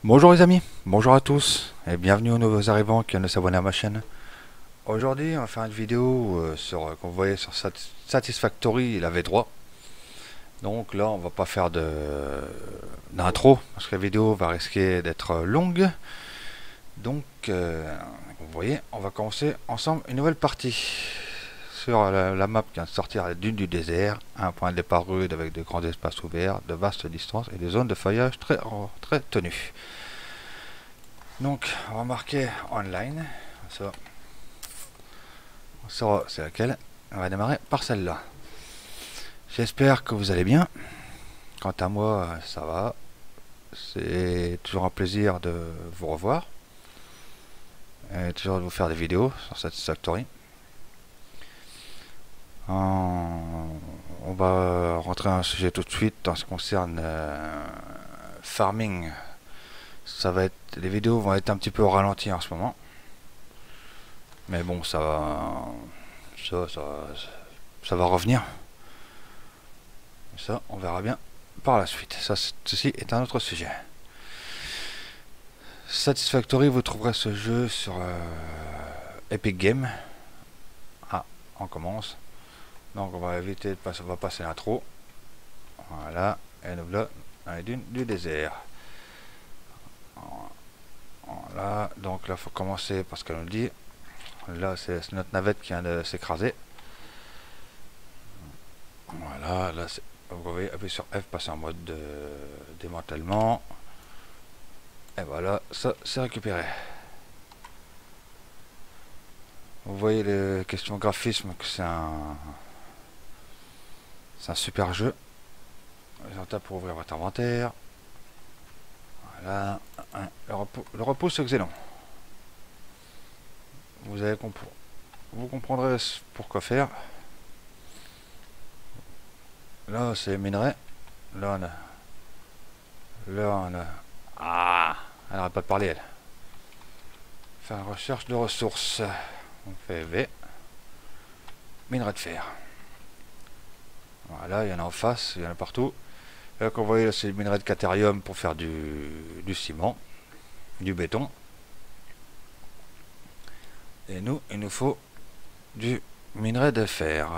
Bonjour les amis, bonjour à tous et bienvenue aux nouveaux arrivants qui viennent de s'abonner à ma chaîne. Aujourd'hui on va faire une vidéo comme vous voyez sur Satisfactory la V3. Donc là on va pas faire d'intro parce que la vidéo va risquer d'être longue. Donc vous voyez on va commencer ensemble une nouvelle partie sur la map qui vient de sortir, la dune du désert, un point de départ rude avec de grands espaces ouverts, de vastes distances et des zones de feuillage très tenues. Donc, on va marquer online. Ça, on saura c'est laquelle. On va démarrer par celle-là. J'espère que vous allez bien. Quant à moi, ça va. C'est toujours un plaisir de vous revoir. Et toujours de vous faire des vidéos sur Satisfactory. On va rentrer dans un sujet tout de suite en ce qui concerne farming. Les vidéos vont être un petit peu au ralenti en ce moment. Mais bon, ça va revenir. Ça, on verra bien par la suite. Ceci est un autre sujet. Satisfactory, vous trouverez ce jeu sur Epic Games. Ah, on commence. Donc on va éviter de passer, on va passer l'intro. Voilà, et nous voilà dans les dunes du désert. Voilà, donc là, il faut commencer parce qu'elle nous le dit. Là, c'est notre navette qui vient de s'écraser. Voilà, là, vous pouvez appuyer sur F, passer en mode de démantèlement. Et voilà, ça, c'est récupéré. Vous voyez les questions graphisme, que c'est un super jeu. On tape pour ouvrir votre inventaire. Voilà, le repos c'est Xenon. Vous comprendrez pourquoi faire. Là c'est minerai. Là on a. Ah, elle n'arrête pas de parler elle. Faire une recherche de ressources. On fait V. Minerai de fer. Voilà, il y en a en face, il y en a partout. Là, comme vous voyez, c'est le minerai de caterium pour faire du ciment, du béton. Et nous, il nous faut du minerai de fer.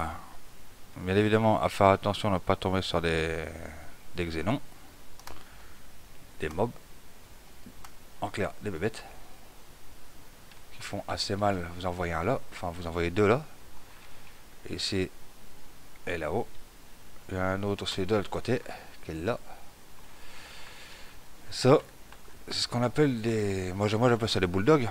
Bien évidemment, à faire attention à ne pas tomber sur des xénons, des mobs, en clair, des bébêtes, qui font assez mal. Vous en voyez un là, enfin vous en voyez deux là, et ici et là-haut. Il y a un autre aussi de l'autre côté, qui est là. Ça, c'est ce qu'on appelle des... Moi j'appelle ça des bulldogs.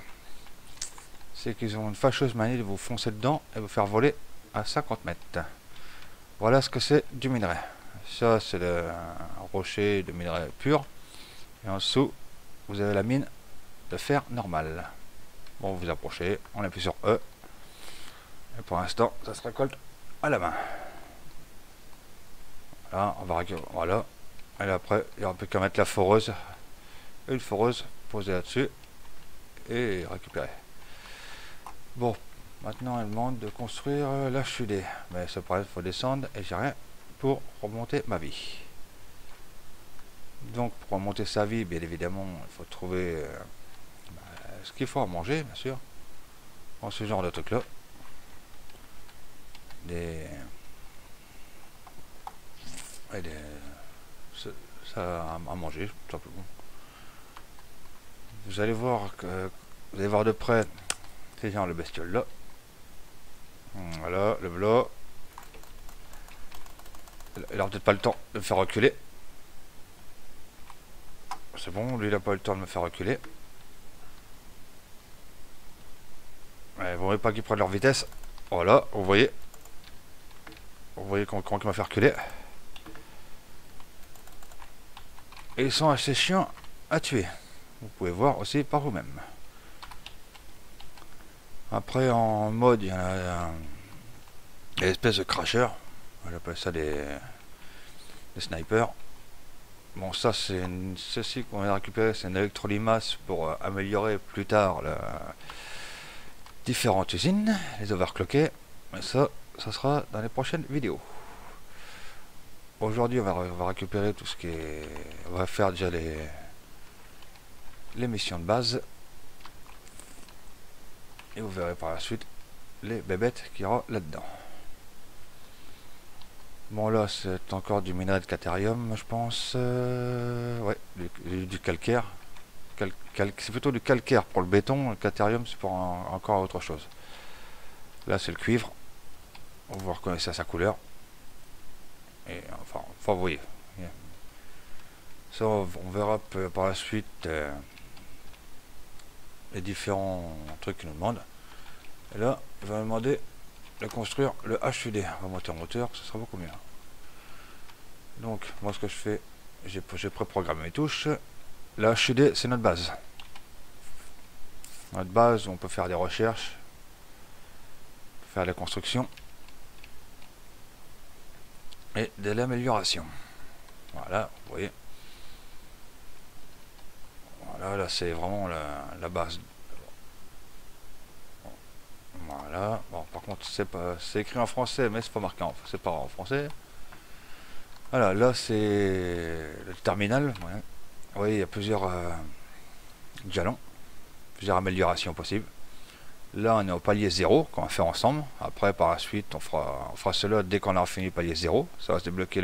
C'est qu'ils ont une fâcheuse manie de vous foncer dedans et vous faire voler à 50 mètres. Voilà ce que c'est du minerai. Ça, c'est le rocher de minerai pur. Et en dessous, vous avez la mine de fer normal. Bon, vous approchez, on appuie sur E. Et pour l'instant, ça se récolte à la main. Là, on va récupérer. Voilà. Et après, il n'y aura plus qu'à mettre la foreuse. Une foreuse posée là-dessus. Et récupérer. Bon, maintenant elle demande de construire la chudée. Mais ce problème, il faut descendre et j'ai rien pour remonter ma vie. Donc pour remonter sa vie, bien évidemment, il faut trouver ce qu'il faut à manger, bien sûr. Dans ce genre de truc là. Ça à manger, tout simplement. Vous allez voir de près ces genre le bestiole là. Voilà, le blanc. Il n'a peut-être pas le temps de me faire reculer. C'est bon, lui il n'a pas eu le temps de me faire reculer. Ouais, vous voyez pas qu'ils prennent leur vitesse. Voilà, vous voyez. Vous voyez comment il m'a fait reculer. Et ils sont assez chiants à tuer. Vous pouvez voir aussi par vous-même. Après en mode, il y a des espèces de crashers. J'appelle ça des snipers. Bon, ça c'est ceci qu'on vient de récupérer, c'est une électrolimace pour améliorer plus tard différentes usines, les overclocker. Mais ça sera dans les prochaines vidéos. Aujourd'hui on va récupérer tout ce qui est... On va faire déjà les missions de base. Et vous verrez par la suite les bébêtes qu'il y aura là-dedans. Bon, là c'est encore du minerai de caterium, je pense. Ouais, du calcaire. C'est plutôt du calcaire pour le béton. Le caterium c'est pour encore autre chose. Là c'est le cuivre. Vous reconnaissez à sa couleur. Et enfin vous voyez. Ça on verra par la suite les différents trucs qu'il nous demandent. Et là il va nous demander de construire le HUD. On va monter en hauteur, ce sera beaucoup mieux. Donc moi ce que je fais, j'ai préprogrammé mes touches. La HUD c'est notre base. Notre base où on peut faire des recherches, faire des constructions et de l'amélioration. Voilà, vous voyez. Voilà, là c'est vraiment la base. Voilà. Bon, par contre c'est écrit en français, mais c'est pas marqué c'est pas en français. Voilà, là c'est le terminal. Ouais. Vous voyez, il y a plusieurs jalons, plusieurs améliorations possibles. Là on est au palier 0 qu'on va faire ensemble. Après par la suite on fera cela dès qu'on aura fini le palier 0. Ça va se débloquer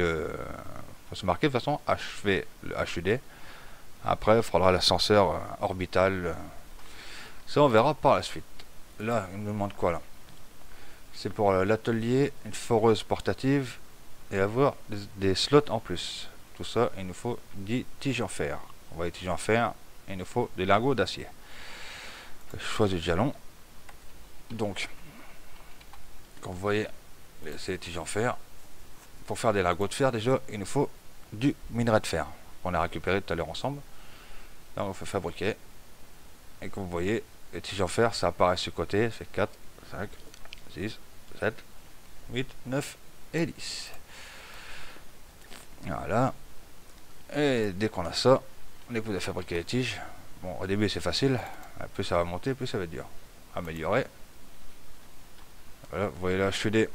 faut se marquer de toute façon achever le HUD. Après il faudra l'ascenseur orbital. Ça on verra par la suite. Là il me demande quoi là? C'est pour l'atelier, une foreuse portative et avoir des slots en plus. Tout ça il nous faut 10 tiges en fer. On va les tiges en fer et il nous faut des lingots d'acier. Je choisis le jalon. Donc, comme vous voyez, c'est les tiges en fer. Pour faire des lingots de fer, déjà, il nous faut du minerai de fer qu'on a récupéré tout à l'heure ensemble. Là, on va fabriquer. Et comme vous voyez, les tiges en fer, ça apparaît sur le côté. C'est 4, 5, 6, 7, 8, 9 et 10. Voilà. Et dès qu'on a ça, dès que vous avez fabriqué les tiges, bon, au début c'est facile. Plus ça va monter, plus ça va être dur. Améliorer. Voilà, vous voyez là, je suis des...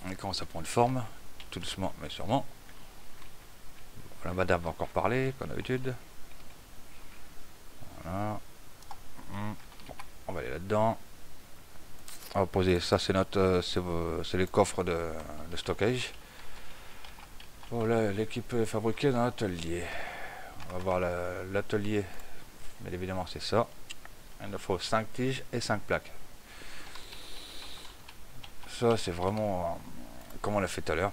On commence à prendre forme, tout doucement mais sûrement. La madame va encore parler, comme d'habitude. Voilà. Bon, on va aller là-dedans. On va poser, ça c'est notre, c'est les coffres de stockage. Voilà, l'équipe est fabriquée dans l'atelier. On va voir l'atelier, mais évidemment c'est ça. Il nous faut 5 tiges et 5 plaques. Ça c'est vraiment comme on l'a fait tout à l'heure.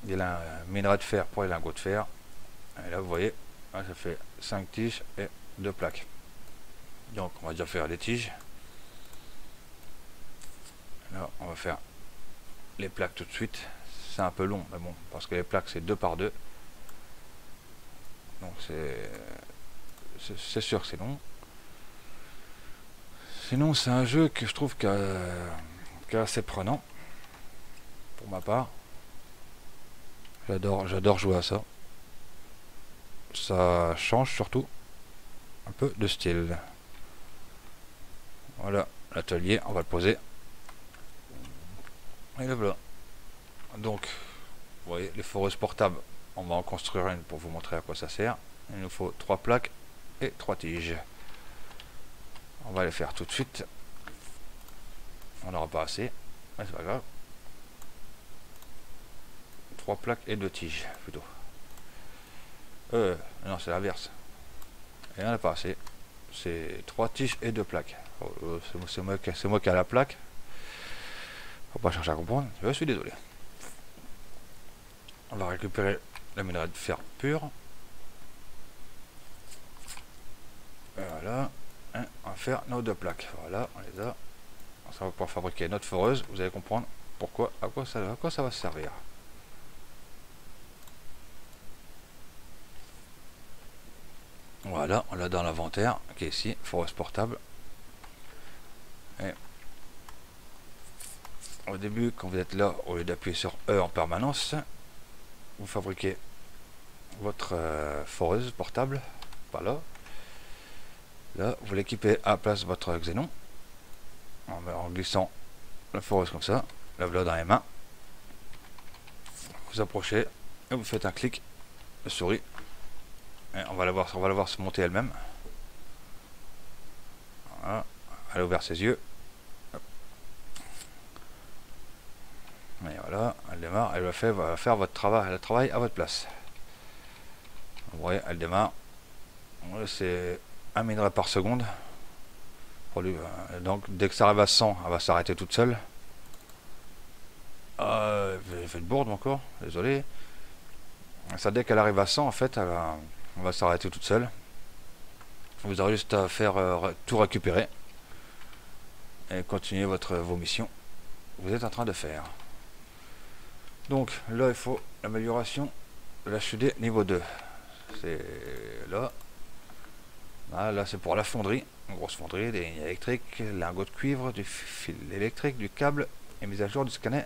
Il y a un minerai de fer pour les lingots de fer. Et là vous voyez, là, ça fait 5 tiges et 2 plaques. Donc on va déjà faire les tiges. Là on va faire les plaques tout de suite. C'est un peu long, mais bon, parce que les plaques c'est 2 par 2. Donc c'est sûr que c'est long. Sinon c'est un jeu que je trouve qui est assez prenant. Pour ma part. J'adore jouer à ça. Ça change surtout un peu de style. Voilà, l'atelier, on va le poser. Et le voilà. Donc, vous voyez, les foreuses portables, on va en construire une pour vous montrer à quoi ça sert. Il nous faut 3 plaques et 3 tiges. On va les faire tout de suite. On n'aura pas assez, mais c'est pas grave. 3 plaques et 2 tiges plutôt. Non, c'est l'inverse. Et on n'a pas assez. C'est 3 tiges et 2 plaques. C'est moi qui ai la plaque. Faut pas chercher à comprendre. Je suis désolé. On va récupérer le minerai de fer pur. Voilà. Et on va faire nos 2 plaques. Voilà, on les a. Ça va pouvoir fabriquer notre foreuse. Vous allez comprendre pourquoi, à quoi ça va se servir. Voilà, on l'a dans l'inventaire qui est ici, foreuse portable. Et au début, quand vous êtes là, au lieu d'appuyer sur E en permanence, vous fabriquez votre foreuse portable, par là. Là, vous l'équipez à la place de votre xénon, en glissant la foreuse comme ça, la voilà dans les mains. Vous approchez et vous faites un clic de souris. Et on va la voir se monter elle-même. Voilà. Elle a ouvert ses yeux. Et voilà, elle démarre, elle va faire votre travail, le travail à votre place. Vous voyez, elle démarre. C'est 1 minerai par seconde. Donc dès que ça arrive à 100, elle va s'arrêter toute seule. J'ai fait une bourde encore, désolé. Ça, dès qu'elle arrive à 100, en fait, elle va s'arrêter toute seule. Vous aurez juste à faire tout récupérer et continuer vos missions que vous êtes en train de faire. Donc là, il faut l'amélioration de l'HUD niveau 2. C'est là. Là, c'est pour la fonderie, une grosse fonderie, des lignes électriques, lingots de cuivre, du fil électrique, du câble et mise à jour du scanner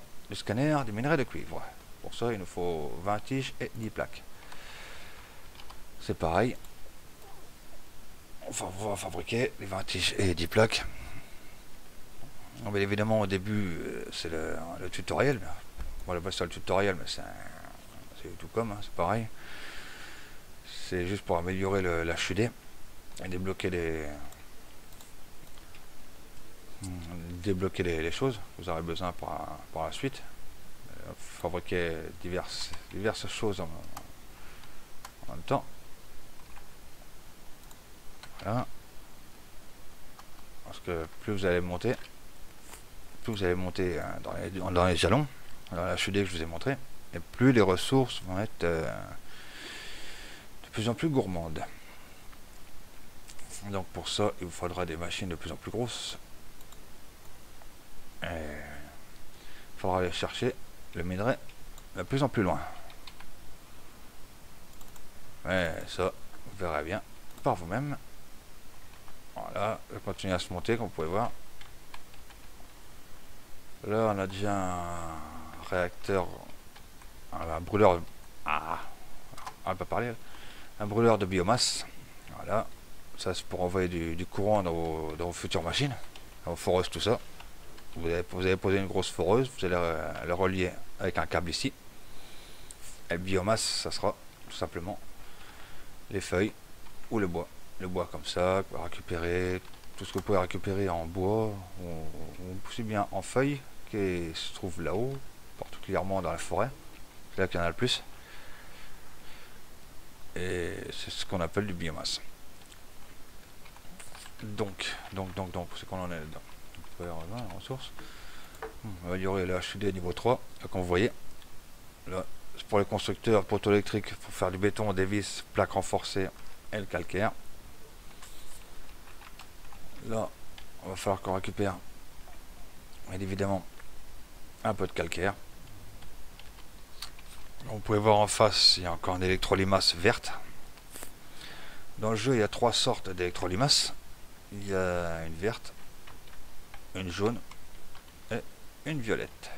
du minerai de cuivre. Pour ça, il nous faut 20 tiges et 10 plaques. C'est pareil. On va fabriquer les 20 tiges et 10 plaques. Bien évidemment, au début, c'est le tutoriel. Voilà, c'est le tutoriel, mais c'est tout comme, hein, c'est pareil. C'est juste pour améliorer l'HUD et débloquer les choses que vous aurez besoin par la suite. Fabriquer diverses choses en même temps. Voilà. Parce que plus vous allez monter dans les jalons, dans la HUD que je vous ai montré, et plus les ressources vont être de plus en plus gourmandes. Donc pour ça, il vous faudra des machines de plus en plus grosses. Et il faudra aller chercher le minerai de plus en plus loin. Mais ça, vous verrez bien par vous-même. Voilà, je continue à se monter, comme vous pouvez voir. Là, on a déjà un réacteur, un brûleur. On va pas parler. Un brûleur de biomasse. Voilà, ça c'est pour envoyer du courant dans vos futures machines, dans vos foreuses, tout ça. Vous avez posé une grosse foreuse, vous allez le relier avec un câble ici. Et le biomasse, ça sera tout simplement les feuilles ou le bois. Le bois comme ça, vous pouvez récupérer tout ce que vous pouvez récupérer en bois ou aussi bien en feuilles qui se trouve là-haut, particulièrement dans la forêt. C'est là qu'il y en a le plus. Et c'est ce qu'on appelle du biomasse. Donc, c'est qu'on en est là-dedans. Ressources. On va améliorer la HUD niveau 3. Là, comme vous voyez, là, c'est pour les constructeurs, poteaux électriques, pour faire du béton, des vis, plaques renforcées et le calcaire. Là, on va falloir qu'on récupère, bien évidemment, un peu de calcaire. Vous pouvez voir en face, il y a encore une électrolimasse verte. Dans le jeu, il y a 3 sortes d'électrolimasse. Il y a une verte, une jaune et une violette.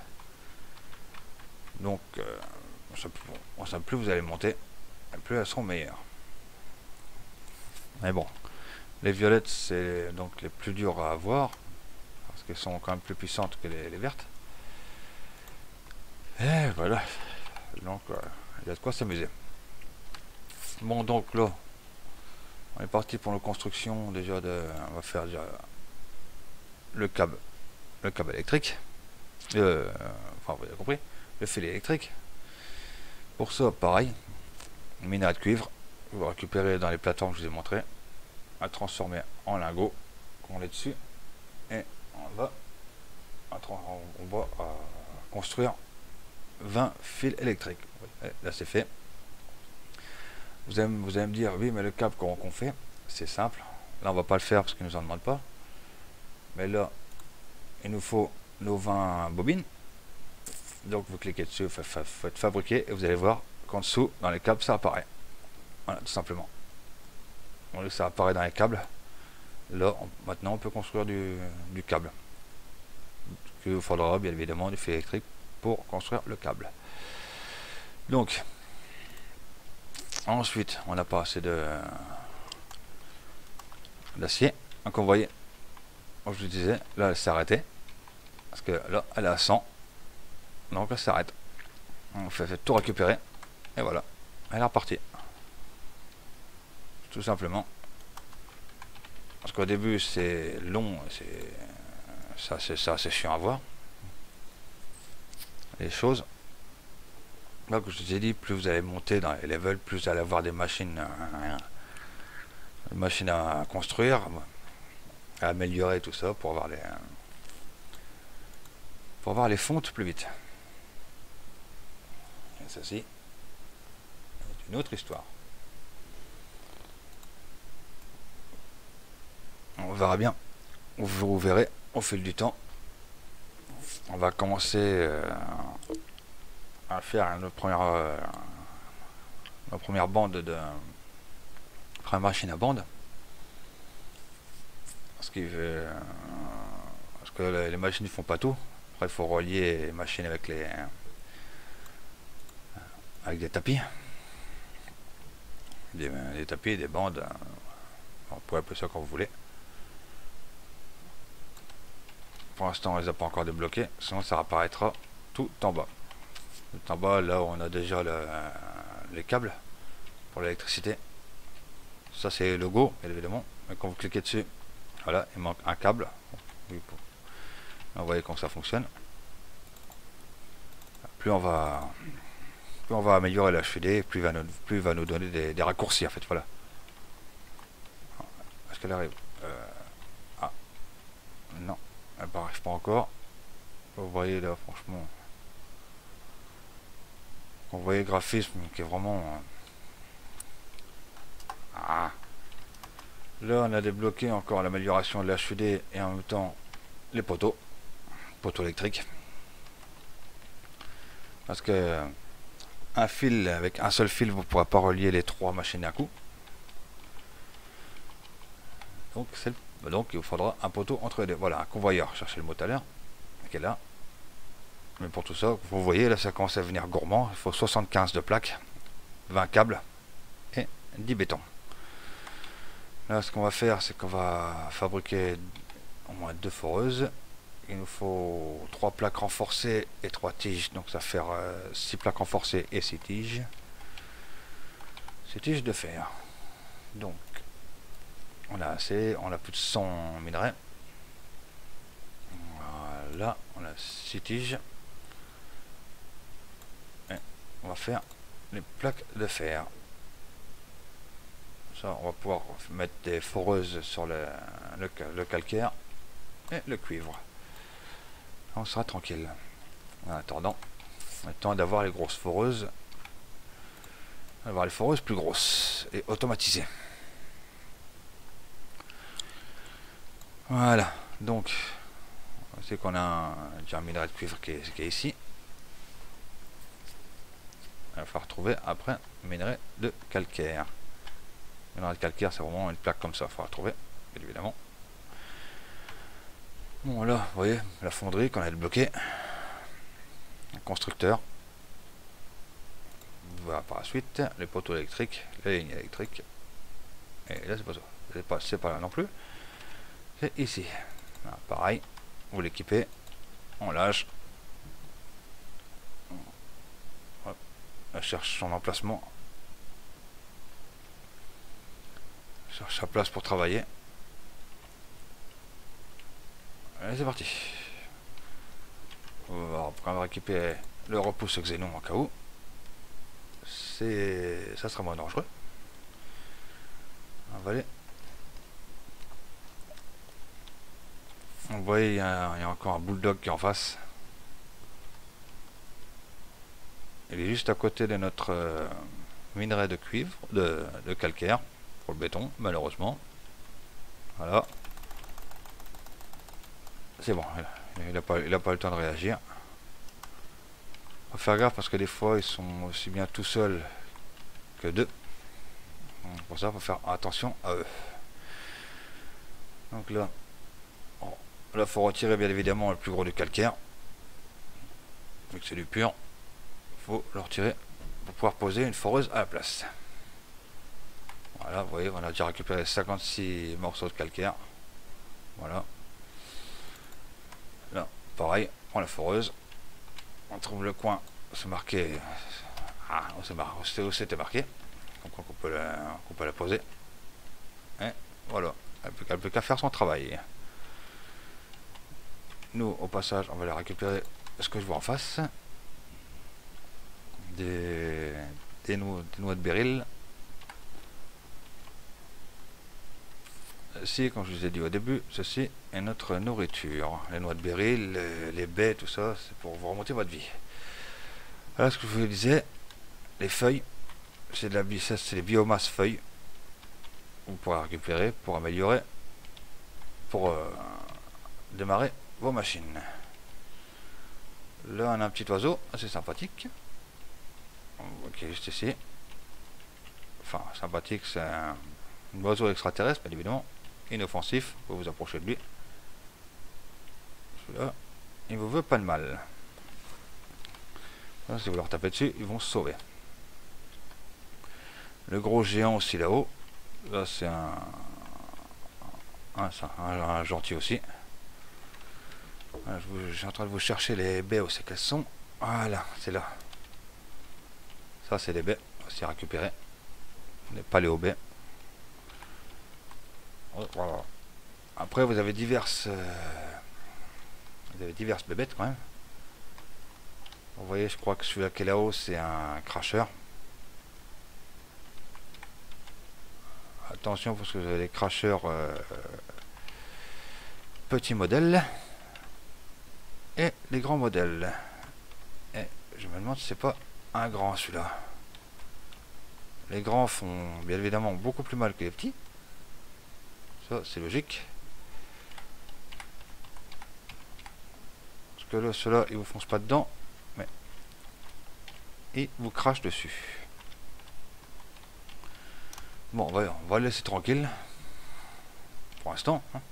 Donc, plus vous allez monter, plus elles seront meilleures. Mais bon, les violettes, c'est donc les plus dures à avoir, parce qu'elles sont quand même plus puissantes que les vertes. Et voilà, donc il y a de quoi s'amuser. Bon, donc là, on est parti pour la construction déjà on va faire déjà le câble électrique, enfin vous avez compris, le fil électrique. Pour ça, pareil, minerai de cuivre, vous récupérez dans les plateformes que je vous ai montré, à transformer en lingots qu'on est dessus, et on va construire 20 fils électriques. Là c'est fait. Vous allez me dire, oui mais le câble qu'on fait, c'est simple. Là on va pas le faire parce qu'il nous en demande pas. Mais là, il nous faut nos 20 bobines. Donc vous cliquez dessus, faites fabriquer, et vous allez voir qu'en dessous, dans les câbles, ça apparaît. Voilà, tout simplement. Donc ça apparaît dans les câbles. Là, maintenant on peut construire du câble. Il faudra bien évidemment du fil électrique pour construire le câble. Donc, ensuite, on n'a pas assez d'acier. Donc vous voyez, comme je vous disais, là elle s'est arrêtée. Parce que là, elle est à 100. Donc elle s'arrête. On fait tout récupérer. Et voilà, elle est repartie. tout simplement. Parce qu'au début c'est long, c'est assez chiant à voir les choses. Là, comme je vous ai dit, plus vous allez monter dans les levels, plus vous allez avoir des machines à construire, à améliorer tout ça pour avoir les fontes plus vite. Et ceci est une autre histoire. On verra bien. Vous verrez au fil du temps. On va commencer à faire notre première bande de première machine à bande. Parce que les machines ne font pas tout. Après, il faut relier les machines avec des tapis. Des tapis, des bandes. On peut appeler ça comme vous voulez. Pour l'instant, on les a pas encore débloqués. Sinon, ça apparaîtra tout en bas. Tout en bas, là où on a déjà les câbles pour l'électricité. Ça, c'est le logo, évidemment. Mais quand vous cliquez dessus, voilà, il manque un câble. Vous voyez comment ça fonctionne. Plus on va améliorer la HUD, plus il va nous donner des raccourcis en fait. Voilà. Est-ce qu'elle arrive? Ah, non, elle n'arrive pas encore. Vous voyez là, franchement, vous voyez le graphisme qui est vraiment. Ah. Là, on a débloqué encore l'amélioration de l'HUD et en même temps les poteaux électriques. Parce que un fil, avec un seul fil, vous ne pourrez pas relier les 3 machines d'un coup. Donc il vous faudra un poteau entre les deux. Voilà, un convoyeur, cherchez le mot tout à l'heure, qui est là. Mais pour tout ça, vous voyez, là ça commence à venir gourmand. Il faut 75 de plaques, 20 câbles et 10 bétons. Là, ce qu'on va faire, c'est qu'on va fabriquer au moins 2 foreuses. Il nous faut 3 plaques renforcées et 3 tiges. Donc ça va faire 6 plaques renforcées et 6 tiges. 6 tiges de fer. Donc, on a assez. On a plus de 100 minerais. Voilà, on a 6 tiges. Et on va faire les plaques de fer. Ça, on va pouvoir mettre des foreuses sur le calcaire et le cuivre. On sera tranquille. En attendant, maintenant d'avoir les grosses foreuses, d'avoir les foreuses plus grosses et automatisées. Voilà, donc c'est qu'on a déjà un minerai de cuivre qui est ici. Il va falloir trouver après un minerai de calcaire. Le minerai de calcaire, c'est vraiment une plaque comme ça, il faudra trouver, évidemment. Bon là, vous voyez, la fonderie qu'on a débloquée. Un constructeur. Voilà par la suite, les poteaux électriques, les lignes électriques. Et là, c'est pas ça. C'est pas là non plus. C'est ici. Voilà, pareil, vous l'équipez, on lâche. Hop, elle cherche son emplacement. Cherche sa place pour travailler. Allez, c'est parti. On va récupérer le repousse xénon en cas où. Ça sera moins dangereux. On va aller. Vous voyez, il y a encore un bulldog qui est en face. Il est juste à côté de notre minerai de cuivre, de calcaire, pour le béton, malheureusement. Voilà. C'est bon, il n'a pas eu le temps de réagir. Faut faire gaffe parce que des fois ils sont aussi bien tout seuls que deux. Donc pour ça, il faut faire attention à eux. Donc là, il faut retirer bien évidemment le plus gros du calcaire. Vu que c'est du pur, il faut le retirer pour pouvoir poser une foreuse à la place. Voilà, vous voyez, on a déjà récupéré 56 morceaux de calcaire. Voilà. Là, pareil, on la foreuse. On trouve le coin, c'est marqué. Ah, on sait où c'était marqué. Donc on peut la poser. Voilà, elle peut qu'à faire son travail. Nous, au passage, on va aller récupérer ce que je vois en face. Des, des noix de béryl. Si, comme je vous ai dit au début, ceci est notre nourriture. Les noix de béryl, les baies, tout ça, c'est pour vous remonter votre vie. Voilà ce que je vous disais, les feuilles, c'est les biomasses feuilles. Vous pourrez récupérer pour améliorer, pour démarrer vos machines. Là, on a un petit oiseau assez sympathique. Ok, juste ici. Enfin, sympathique, c'est un oiseau extraterrestre, bien évidemment. Inoffensif, vous vous approchez de lui. Celui-là, il vous veut pas de mal. Là, si vous leur tapez dessus, ils vont se sauver. Le gros géant aussi là-haut. Là, c'est un gentil aussi. Je suis en train de vous chercher les baies où c'est qu'elles sont. Voilà, c'est là. Ça, c'est les baies aussi récupérées. Les paléobaies. Voilà. Après, vous avez diverses bébêtes quand même. Vous voyez, je crois que celui-là qui est là-haut, c'est un cracheur. Attention parce que vous avez les cracheurs petits modèles et les grands modèles. Et je me demande si c'est pas un grand celui-là. Les grands font bien évidemment beaucoup plus mal que les petits. Ça, c'est logique. Parce que là, ceux-là, ils vous foncent pas dedans, mais ils vous crachent dessus. Bon, on va le laisser tranquille. Pour l'instant, hein.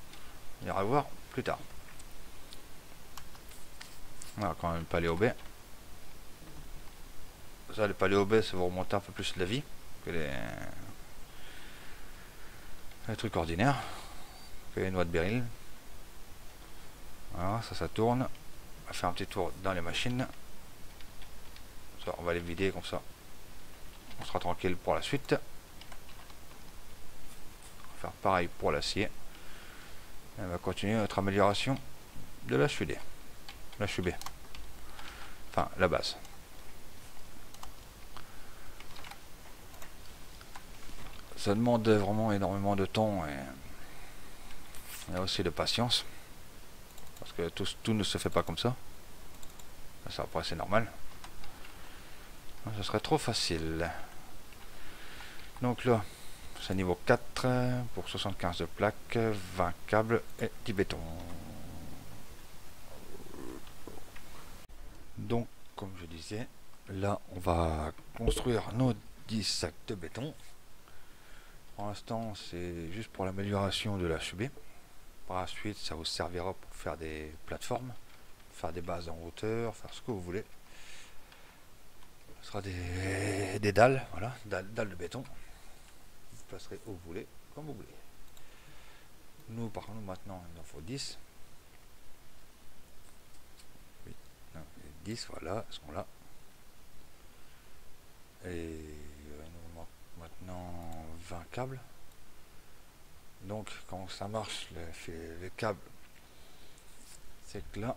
On ira voir plus tard. Voilà, quand même le paléobais. Ça, les paléobais, ça vous remonter un peu plus la vie que les trucs ordinaires, que les noix de béryl. Voilà, ça tourne. On va faire un petit tour dans les machines. Ça, on va les vider comme ça. On sera tranquille pour la suite. On va faire pareil pour l'acier. On va continuer notre amélioration de la HUD. La HUB. Enfin, la base. Ça demande vraiment énormément de temps et aussi de patience. Parce que tout ne se fait pas comme ça. Ça après c'est normal. Ce serait trop facile. Donc là, c'est niveau 4 pour 75 de plaques, 20 câbles et 10 bétons. Donc, comme je disais, là on va construire nos 10 sacs de béton. Pour l'instant, c'est juste pour l'amélioration de la HUB. Par la suite, ça vous servira pour faire des plateformes, faire des bases en hauteur, faire ce que vous voulez. Ce sera des dalles, voilà, dalles de béton. Vous placerez où vous voulez, comme vous voulez. Nous, par contre, maintenant, il en faut 10. 8, non, 10, voilà, elles sont là. Et il nous manque maintenant 20 câbles. Donc, comment ça marche, les câbles? C'est que là,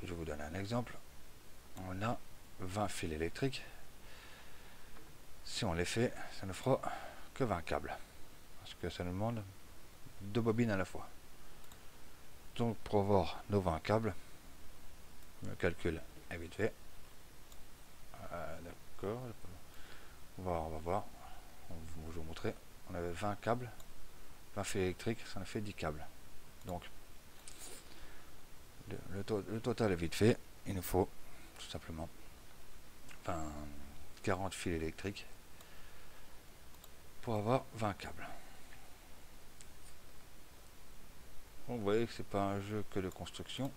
je vous donne un exemple. On a 20 fils électriques. Si on les fait, ça ne fera que 20 câbles. Parce que ça nous demande 2 bobines à la fois. Donc, pour avoir nos 20 câbles, le calcul est vite fait. D'accord. On va voir. Je vais vous montrer. On avait 20 câbles. 20 fils électriques, ça en a fait 10 câbles. Donc, le total est vite fait. Il nous faut tout simplement 40 fils électriques pour avoir 20 câbles. Donc, vous voyez que c'est pas un jeu que de construction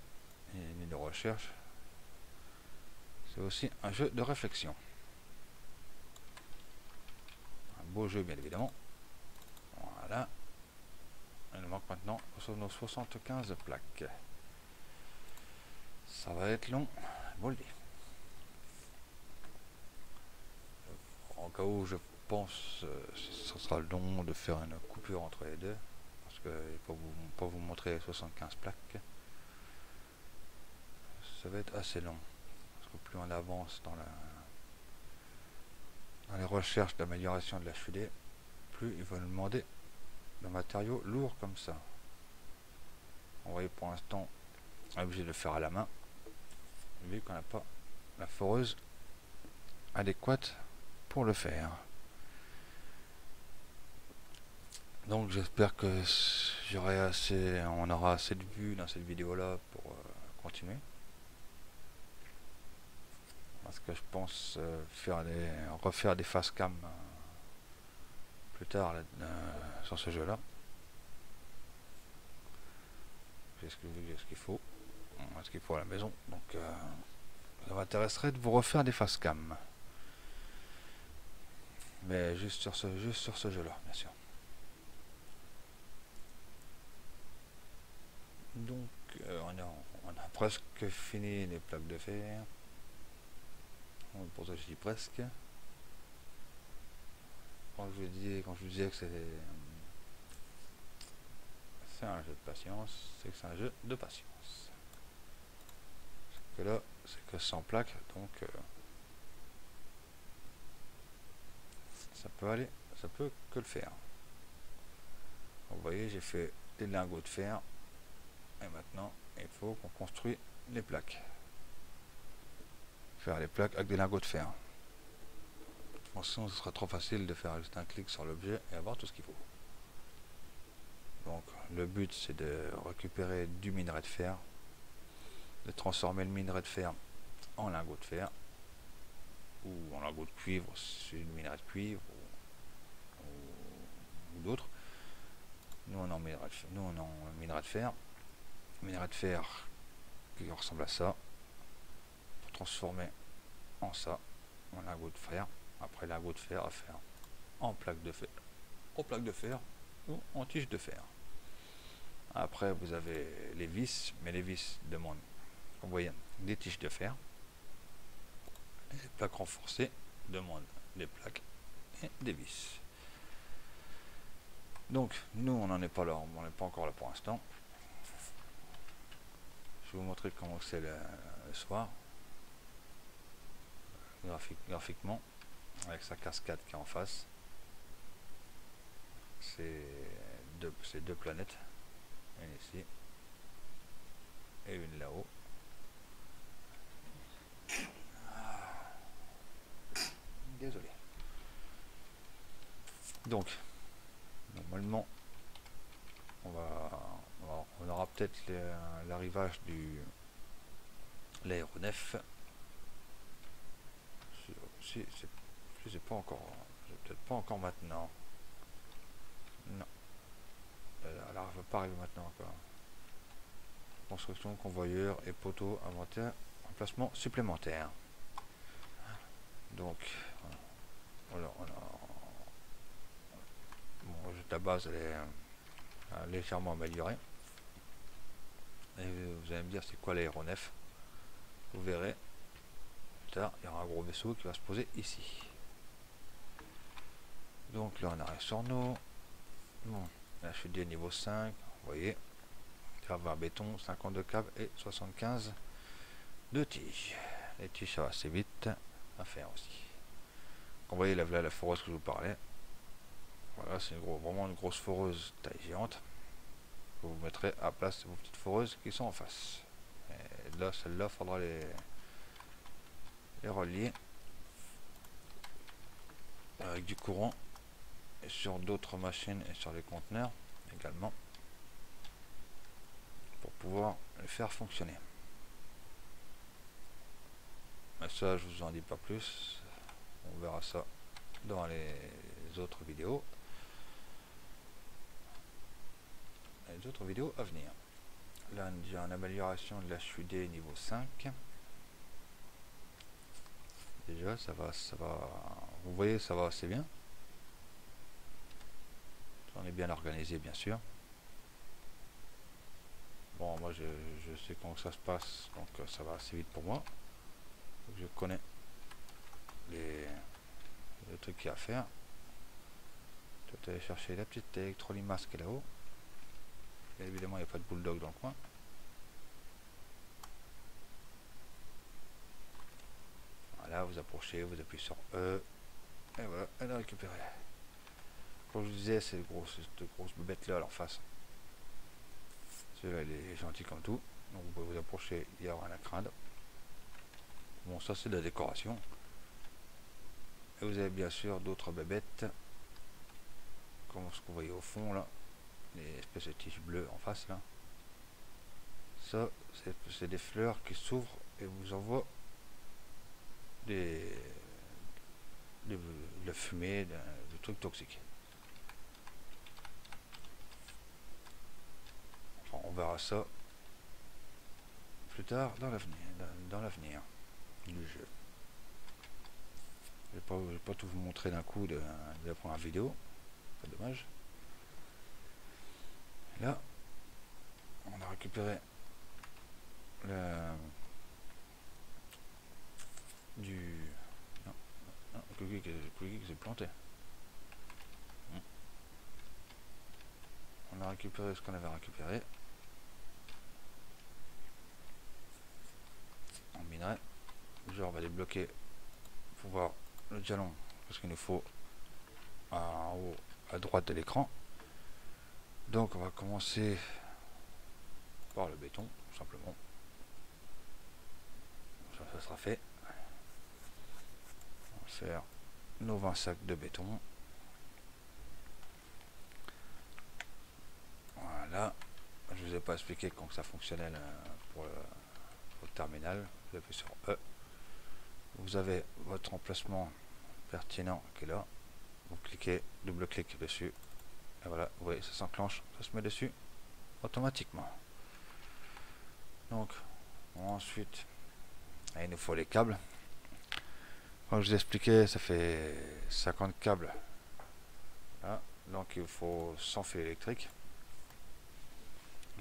ni de recherche. C'est aussi un jeu de réflexion. Un beau jeu, bien évidemment. Voilà. Il nous manque maintenant nos 75 plaques. Ça va être long, bon le dire. En cas où je pense ce sera long de faire une coupure entre les deux. parce que pour vous montrer 75 plaques, ça va être assez long. Parce que plus on avance dans les recherches d'amélioration de la HUD, plus il va nous demander de matériaux lourds comme ça. Vous voyez, pour l'instant, on est obligé de le faire à la main, vu qu'on n'a pas la foreuse adéquate pour le faire. Donc j'espère que on aura assez de vues dans cette vidéo là pour continuer. Parce que je pense refaire des face cam plus tard sur ce jeu là. J'ai ce qu'il faut. Ce qu'il faut à la maison. Donc ça m'intéresserait de vous refaire des face cam. Mais juste sur ce jeu là, bien sûr. Donc on a presque fini les plaques de fer. Pour ça je dis presque. Quand je vous disais que c'est un jeu de patience, c'est que c'est un jeu de patience. Parce que là, c'est que 100 plaques, donc ça peut que le faire. Vous voyez, j'ai fait des lingots de fer, et maintenant il faut qu'on construise les plaques. Faire les plaques avec des lingots de fer. Sinon, ce sera trop facile de faire juste un clic sur l'objet et avoir tout ce qu'il faut. Donc, le but, c'est de récupérer du minerai de fer, de transformer le minerai de fer en lingot de fer, ou en lingot de cuivre, si c'est du minerai de cuivre, ou d'autres. Nous, on en minerai de fer. Minerai de fer qui ressemble à ça, pour transformer en ça, en lingot de fer. Après, lingot de fer à faire en plaque de fer, ou en tige de fer. Après, vous avez les vis, mais les vis demandent, vous voyez, des tiges de fer. Et les plaques renforcées demandent des plaques et des vis. Donc, nous, on n'en est pas là, on n'est pas encore là pour l'instant. Je vais vous montrer comment c'est le soir, graphiquement, avec sa cascade qui est en face. C'est deux planètes, une ici et une là-haut. Désolé. Donc, normalement, on aura peut-être l'arrivage de l'aéronef. Je sais pas encore. Peut-être pas encore maintenant. Non. Elle va pas arriver maintenant encore. Construction, convoyeur et poteau inventaire, emplacement supplémentaire. Donc, voilà, bon, la base elle est légèrement améliorée. Et vous allez me dire c'est quoi l'aéronef. Vous verrez. Plus tard, il y aura un gros vaisseau qui va se poser ici. Donc là on arrive sur nous. Bon, là je suis déjà niveau 5, vous voyez. Grave en béton, 52 câbles et 75 de tiges. Les tiges ça va assez vite à faire aussi. Vous voyez là, la foreuse que je vous parlais. Voilà, c'est vraiment une grosse foreuse taille géante. Vous mettrez à place vos petites foreuses qui sont en face. Et là, celle-là, il faudra les relier avec du courant et sur d'autres machines et sur les conteneurs également pour pouvoir les faire fonctionner. Mais ça, je vous en dis pas plus. On verra ça dans les autres vidéos. Les autres vidéos à venir. Là, on a une amélioration de la HUD niveau 5. Déjà, ça va. Vous voyez, ça va assez bien. On est bien organisé, bien sûr. Bon, moi, je sais comment ça se passe, donc ça va assez vite pour moi. Donc, je connais le truc qu'il y a à faire. Je vais aller chercher la petite électrolimasse qui est là-haut. Bien évidemment, il n'y a pas de bulldog dans le coin. Voilà, vous approchez, vous appuyez sur E. Et voilà, elle est récupérée. Comme je vous disais, c'est cette grosse bébête là à leur face. Celui-là, il est gentil comme tout. Donc vous pouvez vous approcher, il y aura rien à craindre. Bon, ça c'est de la décoration. Et vous avez bien sûr d'autres bébêtes. Comme ce que vous voyez au fond là. Les espèces de tiges bleues en face là. Ça, c'est des fleurs qui s'ouvrent et vous envoient de la fumée, de trucs toxiques. Enfin, on verra ça plus tard dans l'avenir du jeu. Je vais pas tout vous montrer d'un coup de la première vidéo, pas dommage. Là, on a récupéré du... Non, non, le cookie qui s'est planté. On a récupéré ce qu'on avait récupéré. En minerai. Le jeu va débloquer pour voir le jalon, parce qu'il nous faut en haut à droite de l'écran. Donc on va commencer par le béton, tout simplement. Ça sera fait. On va faire nos 20 sacs de béton. Voilà. Je vous ai pas expliqué comment ça fonctionnait pour le terminal. Vous appuyez sur E. Vous avez votre emplacement pertinent qui est là. Vous cliquez, double-clic dessus. Et voilà, vous voyez, ça s'enclenche, ça se met dessus automatiquement. Donc, ensuite, il nous faut les câbles. Comme je vous ai expliqué, ça fait 50 câbles. Là, donc il faut 100 fils électriques.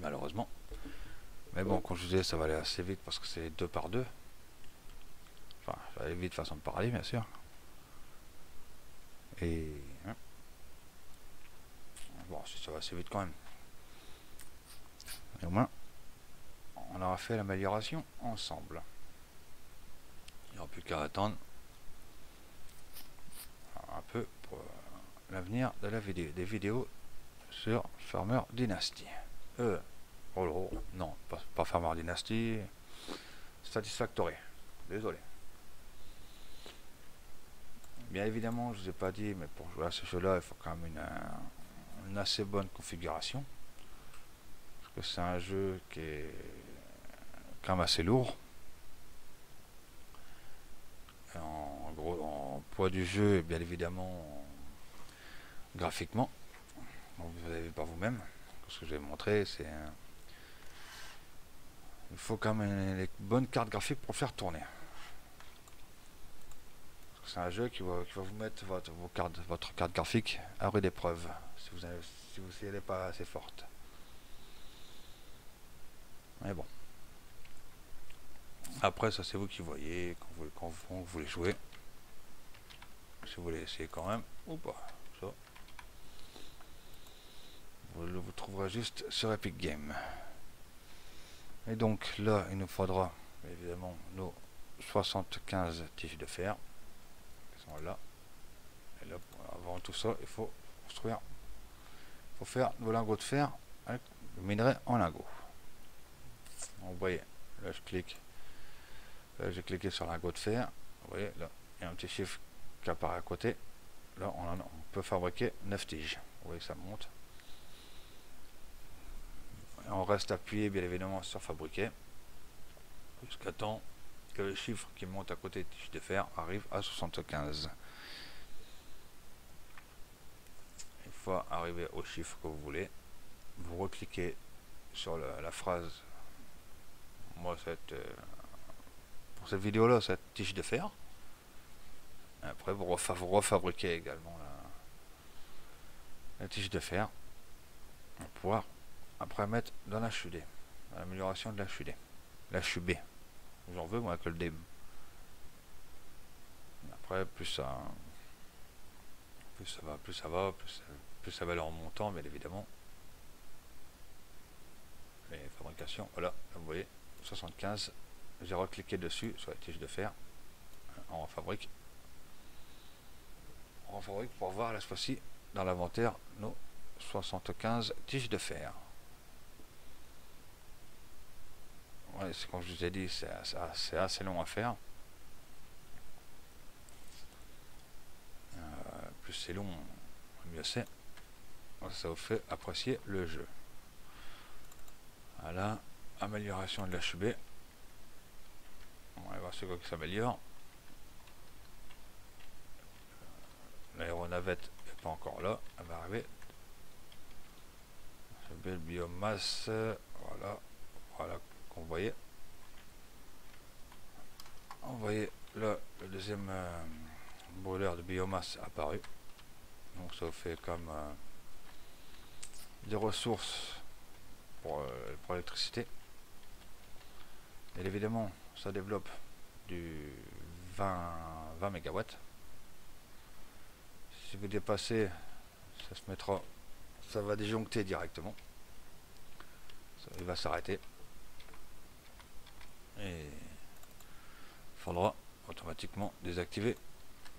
Malheureusement. Mais bon, comme je vous disais, ça va aller assez vite parce que c'est 2 par 2. Enfin, ça va aller vite façon de parler, bien sûr. Et bon, ça va assez vite quand même. Et au moins, on aura fait l'amélioration ensemble. Il n'y aura plus qu'à attendre un peu pour l'avenir de des vidéos sur Farmer Dynasty. Oh non, pas Farmer Dynasty, Satisfactory. Désolé. Bien évidemment, je vous ai pas dit, mais pour jouer à ce jeu-là, il faut quand même une assez bonne configuration. Parce que c'est un jeu qui est quand même assez lourd. En gros, en poids du jeu et bien évidemment graphiquement. Donc vous avez vu par vous-même. Ce que je vais vous montrer, c'est il faut quand même les bonnes cartes graphiques pour le faire tourner. C'est un jeu qui va vous mettre votre carte graphique à rude épreuve si vous n'êtes pas assez forte. Mais bon. Après, ça c'est vous qui voyez quand vous voulez jouer. Si vous voulez essayer quand même ou pas. Ça. Vous trouverez juste sur Epic Games. Et donc là, il nous faudra évidemment nos 75 tiges de fer. Là. Et là, avant tout ça, il faut construire. Il faut faire nos lingots de fer avec le minerai en lingots. Donc, vous voyez, là je clique. Là j'ai cliqué sur lingot de fer. Vous voyez, là, il y a un petit chiffre qui apparaît à côté. Là, on peut fabriquer 9 tiges. Vous voyez, ça monte. Et on reste appuyé, bien évidemment, sur fabriquer. Jusqu'à temps que le chiffre qui monte à côté de tiges de fer arrive à 75. Une fois arrivé au chiffre que vous voulez, vous recliquez sur la phrase. Moi, pour cette vidéo là, cette tige de fer. Et après vous refabriquez également la tige de fer pour pouvoir après mettre dans la HUD, dans l'amélioration de la HUD, la HUB. J'en veux moi avec le DEM. Après plus ça va, plus ça va aller en montant, bien évidemment. fabrication. Voilà, vous voyez, 75. J'ai recliqué dessus sur la tige de fer. On fabrique. On fabrique pour voir la fois-ci dans l'inventaire nos 75 tiges de fer. Ouais, c'est comme je vous ai dit, c'est assez long à faire. Plus c'est long, mieux c'est. Ça vous fait apprécier le jeu. Voilà, amélioration de l'HB. On va voir ce quoi qui s'améliore. L'aéronavette n'est pas encore là, elle va arriver. Belle biomasse, voilà qu'on voyait. On voyait là le deuxième brûleur de biomasse apparu. Donc ça fait comme des ressources pour l'électricité. Et évidemment, ça développe du 20 MW. Si vous dépassez, ça se mettra, ça va disjoncter directement. Il va s'arrêter. Et il faudra automatiquement désactiver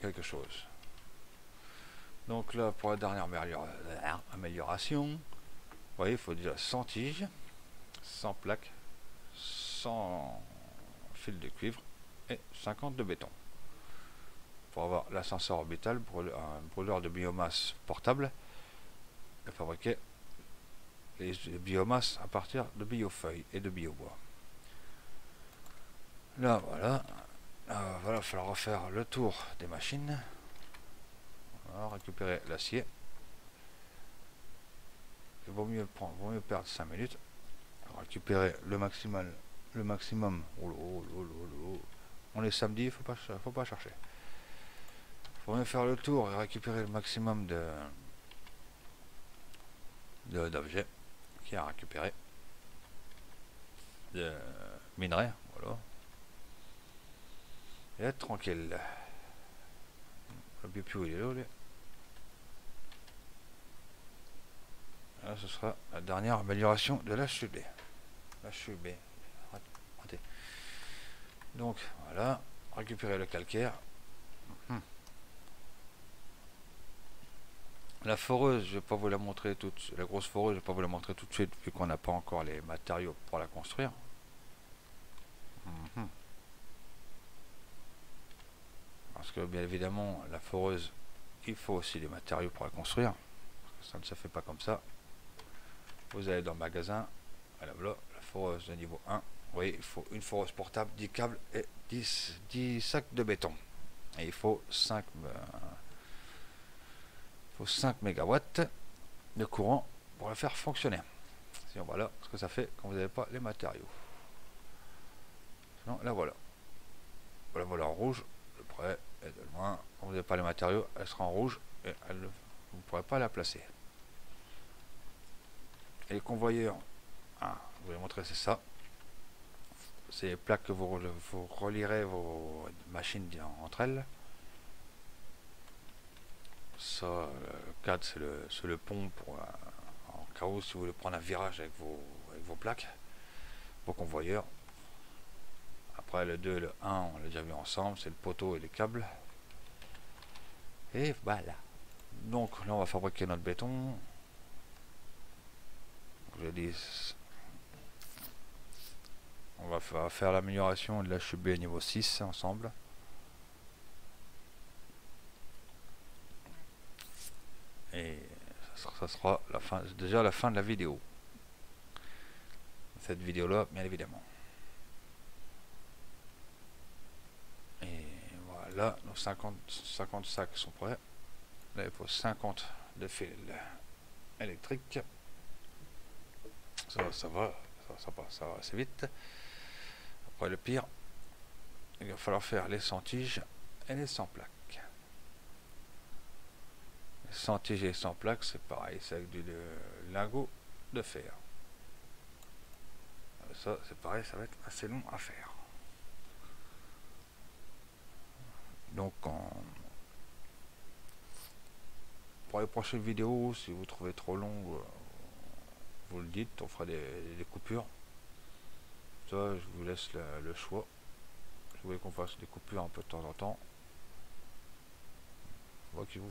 quelque chose. Donc là, pour la dernière amélioration, vous voyez, il faut déjà 100 tiges, 100 plaques, 100 fils de cuivre et 50 de béton. Pour avoir l'ascenseur orbital, un brûleur de biomasse portable, et fabriquer les biomasses à partir de biofeuilles et de biobois. Là, voilà. Voilà, il va falloir refaire le tour des machines. Alors, récupérer l'acier. Il vaut mieux perdre 5 minutes. Alors, récupérer le maximum. On est samedi, il faut pas chercher. Il faut mieux faire le tour et récupérer le maximum d'objets qu'il y a à récupérer. De minerais, voilà. Et être tranquille. Le biopiou il est là, là, ce sera la dernière amélioration de l'HUB. l'HUB. Donc voilà, récupérer le calcaire. La foreuse, je vais pas vous la montrer toute. La grosse foreuse, je vais pas vous la montrer tout de suite vu qu'on n'a pas encore les matériaux pour la construire. Parce que bien évidemment, la foreuse, il faut aussi des matériaux pour la construire. Ça ne se fait pas comme ça. Vous allez dans le magasin, voilà, la foreuse de niveau 1. Vous voyez, il faut une foreuse portable, 10 câbles et 10 sacs de béton. Et il faut 5 MW de courant pour la faire fonctionner. Sinon, voilà ce que ça fait quand vous n'avez pas les matériaux. Sinon, là voilà. Voilà en rouge, de près et de loin. Quand vous n'avez pas les matériaux, elle sera en rouge et vous ne pourrez pas la placer. Et les convoyeurs, je vous vais montrer, c'est ça. C'est les plaques que vous relierez vos machines entre elles. Ça, le cadre, c'est le pont pour en cas où si vous voulez prendre un virage avec vos plaques, vos convoyeurs. Après le 2 et le 1, on l'a déjà vu ensemble, c'est le poteau et les câbles. Et voilà. Donc là on va fabriquer notre béton. Je dis, on va faire l'amélioration de l'HUB niveau 6 ensemble. Et ça sera déjà la fin de la vidéo. Cette vidéo là, bien évidemment. Et voilà, nos 50 sacs sont prêts. Là il faut 50 de fils électriques. Ça va assez vite. Après le pire, il va falloir faire les 100 tiges et les 100 plaques. Les 100 tiges et les 100 plaques, c'est pareil, c'est avec du lingot de fer. Ça, c'est pareil, ça va être assez long à faire. Donc, pour les prochaines vidéos, si vous trouvez trop long, vous le dites, on fera des coupures. Ça, je vous laisse le choix. Je voulais qu'on fasse des coupures un peu de temps en temps.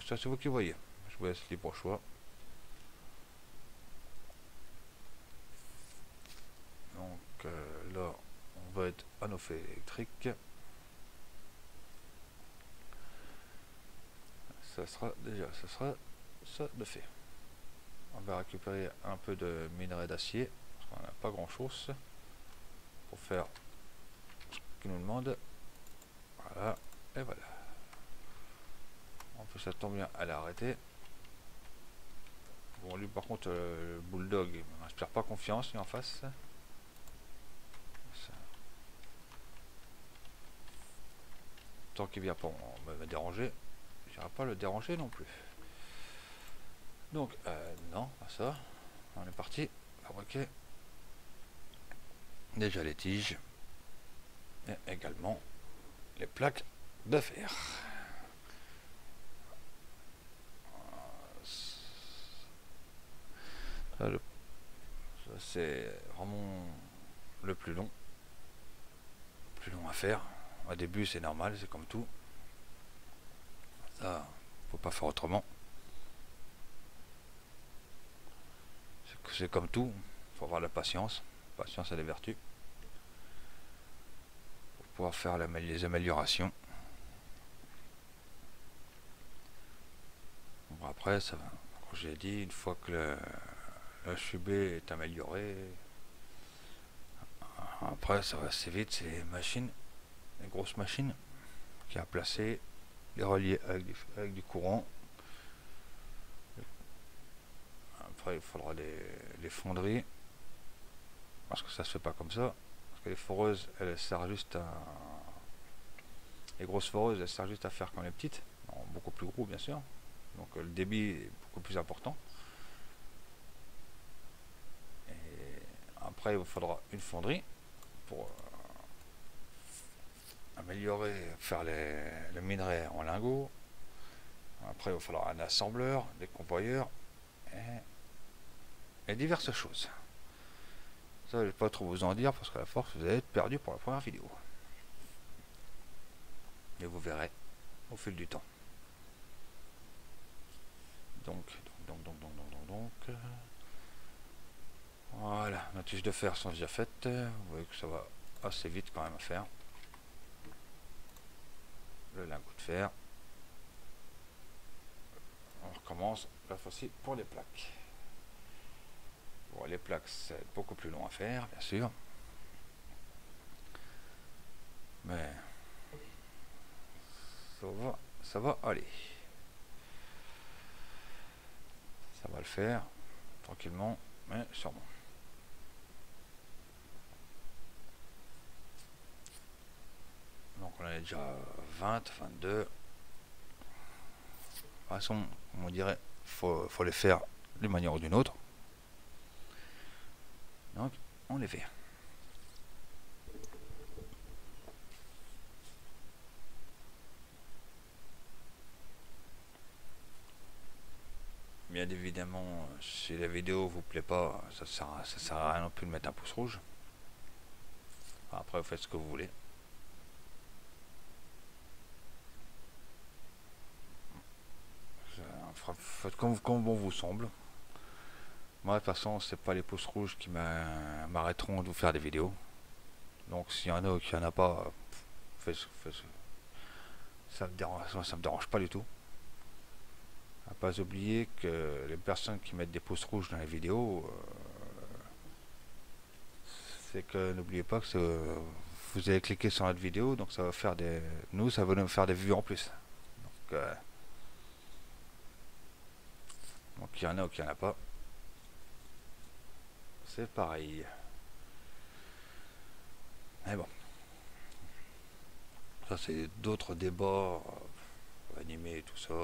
Ça, c'est vous qui voyez. Je vous laisse libre choix. Donc là, on va être à nos faits électriques. Ça sera ça de fait. On va récupérer un peu de minerai d'acier, parce qu'on n'a pas grand chose pour faire ce qu'il nous demande. Voilà, et voilà. En plus, ça tombe bien, elle a arrêté. Bon, lui, par contre, le bulldog, il m'inspire pas confiance, lui en face. Ça. Tant qu'il vient pas me déranger, j'irai pas le déranger non plus. Donc, non, pas ça. On est parti. Fabriquer déjà les tiges et également les plaques de fer. Ça, c'est vraiment le plus long à faire. Au début, c'est normal, c'est comme tout. Ça, faut pas faire autrement. C'est comme tout, faut avoir la patience. Patience a des vertus. Pour pouvoir faire les améliorations. Bon, après, ça va. Comme j'ai dit, une fois que le HUB est amélioré, après ça va assez vite. C'est les machines, les grosses machines qui a placé, les relier avec du courant. Après, il faudra les fonderies, parce que ça se fait pas comme ça. Parce que les foreuses, elles servent juste à. Les grosses foreuses, elles servent juste à faire comme les petites, beaucoup plus gros bien sûr. Donc le débit est beaucoup plus important. Et après, il vous faudra une fonderie pour améliorer, faire le minerai en lingots. Après, il va falloir un assembleur, des convoyeurs et diverses choses. Ça, je ne vais pas trop vous en dire parce qu'à la force, vous allez être perdu pour la première vidéo. Et vous verrez au fil du temps. Donc, voilà, nos tiges de fer sont déjà faites. Vous voyez que ça va assez vite quand même à faire. Le lingot de fer. On recommence la fois-ci pour les plaques. Bon, les plaques, c'est beaucoup plus long à faire, bien sûr. Mais ça va aller. Ça va le faire tranquillement, mais sûrement. Donc on est déjà 20, 22. De toute façon, on dirait, faut les faire d'une manière ou d'une autre. Donc on les fait. Bien évidemment, si la vidéo vous plaît pas, ça sert à rien non plus de mettre un pouce rouge. Après, vous faites ce que vous voulez. Faites comme bon vous semble. Moi, de toute façon, c'est pas les pouces rouges qui m'arrêteront de vous faire des vidéos. Donc, s'il y en a ou qu'il n'y en a pas, ça me dérange pas du tout. À pas oublier que les personnes qui mettent des pouces rouges dans les vidéos, c'est que n'oubliez pas que vous allez cliquer sur notre vidéo, donc ça va faire ça va nous faire des vues en plus. Donc il y en a ou qu'il n'y en a pas, c'est pareil. Mais bon, ça c'est d'autres débats animés et tout ça.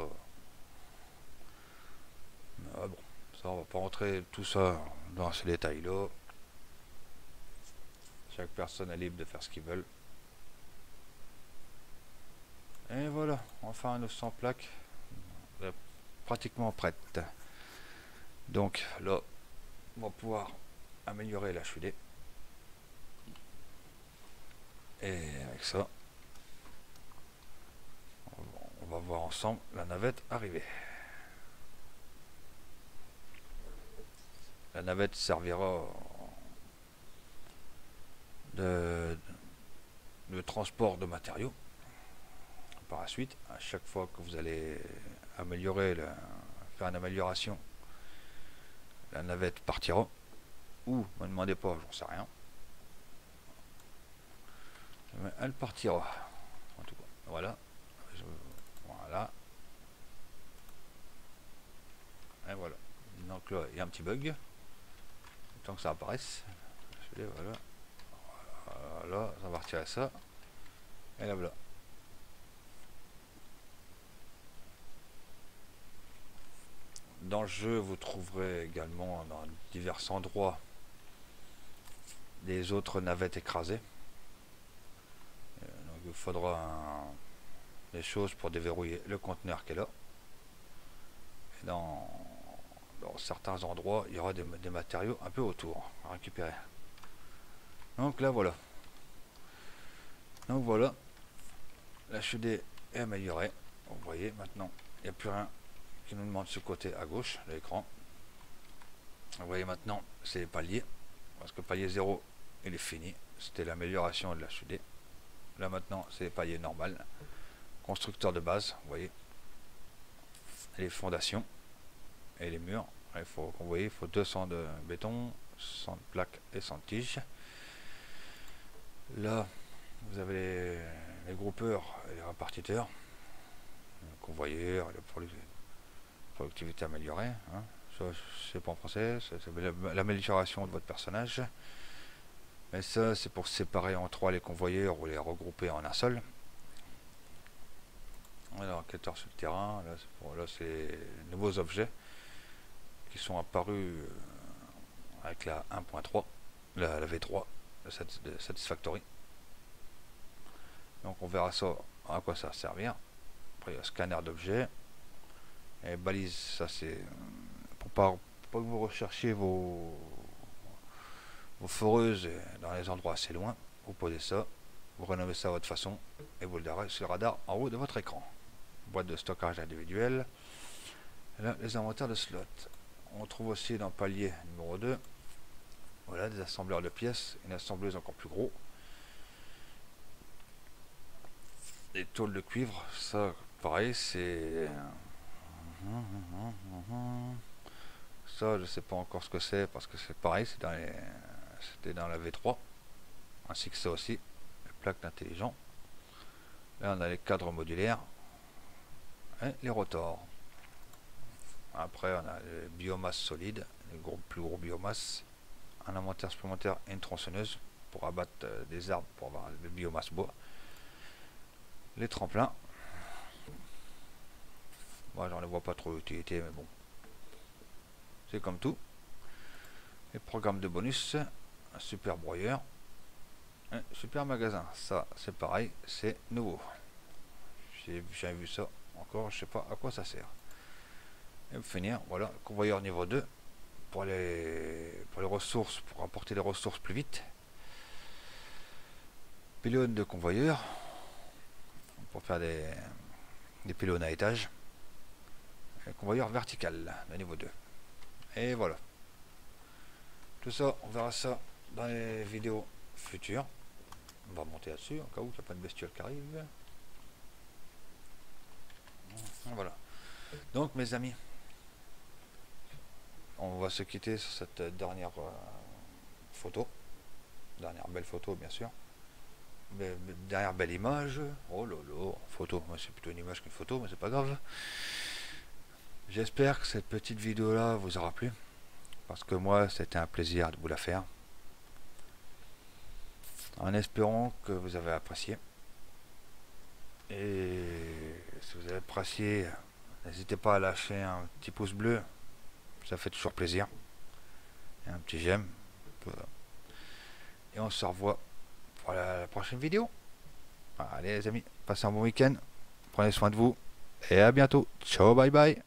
Mais bon, ça on va pas rentrer tout ça dans ces détails là. Chaque personne est libre de faire ce qu'ils veulent. Et voilà, enfin 900 plaques pratiquement prêtes. Donc là, on va pouvoir améliorer la HUD. Et avec ça, on va voir ensemble la navette arriver. La navette servira de transport de matériaux. Par la suite, à chaque fois que vous allez faire une amélioration, la navette partira. Ou, ne me demandez pas, j'en sais rien. Mais elle partira. En tout cas, voilà. Voilà. Et voilà. Donc là, il y a un petit bug. Tant que ça apparaisse. Voilà. Voilà, ça va retirer ça. Et là, voilà. Dans le jeu, vous trouverez également dans divers endroits des autres navettes écrasées. Donc il faudra des choses pour déverrouiller le conteneur qui est là. Et dans certains endroits, il y aura des matériaux un peu autour à récupérer. Donc là, voilà. Donc voilà, l'HUD est amélioré. Vous voyez, maintenant, il n'y a plus rien qui nous demande ce côté à gauche de l'écran. Vous voyez maintenant, c'est les paliers. Parce que palier 0, il est fini. C'était l'amélioration de l'HUD. Là maintenant, c'est les paliers normaux. Constructeur de base, vous voyez. Les fondations et les murs. Il faut, vous voyez, il faut 200 de béton, 100 de plaques et 100 de tiges. Là, vous avez les groupeurs et les répartiteurs, le convoyeur, la productivité améliorée. Hein. Ça, c'est pas en français, c'est l'amélioration de votre personnage. Mais ça, c'est pour séparer en trois les convoyeurs ou les regrouper en un seul. Alors, enquêteur sur le terrain, là, c'est les nouveaux objets qui sont apparus avec la 1.3, la V3 de Satisfactory. Donc on verra ça, à quoi ça va servir. Après il y a scanner d'objets et balise, ça c'est pour pas que vous recherchiez vos foreuses dans les endroits assez loin. Vous posez ça, vous renommez ça à votre façon et vous le verrez sur le radar en haut de votre écran. Boîte de stockage individuelle. Et là, les inventaires de slots. On trouve aussi dans palier numéro 2, voilà, des assembleurs de pièces, une assembleuse encore plus gros. Des tôles de cuivre, ça pareil, c'est... Ça, je sais pas encore ce que c'est, parce que c'est pareil, c'était dans la V3, ainsi que ça aussi, les plaques d'intelligent. Là, on a les cadres modulaires et les rotors. Après, on a les biomasses solides, les plus gros biomasses, un inventaire supplémentaire et une tronçonneuse pour abattre des arbres pour avoir des biomasses bois. Les tremplins. Moi, j'en vois pas trop d'utilité, mais bon. C'est comme tout. Les programmes de bonus, un super broyeur, un super magasin. Ça, c'est pareil, c'est nouveau. J'ai vu ça encore, je sais pas à quoi ça sert. Et pour finir, voilà, convoyeur niveau 2 pour les ressources, pour apporter les ressources plus vite. Pylône de convoyeur pour faire des pylônes à étage. Et convoyeur vertical de niveau 2. Et voilà. Tout ça, on verra ça dans les vidéos futures. On va monter là-dessus, en cas où il n'y a pas de bestiole qui arrive. Voilà. Donc, mes amis, on va se quitter sur cette dernière photo. Dernière belle photo, bien sûr. Dernière belle image. Oh là là, photo. Moi, c'est plutôt une image qu'une photo, mais c'est pas grave. J'espère que cette petite vidéo là vous aura plu, parce que moi c'était un plaisir de vous la faire, en espérant que vous avez apprécié. Et si vous avez apprécié, n'hésitez pas à lâcher un petit pouce bleu, ça fait toujours plaisir, et un petit j'aime. Et on se revoit pour la prochaine vidéo. Allez les amis, passez un bon week-end, prenez soin de vous et à bientôt. Ciao, bye bye.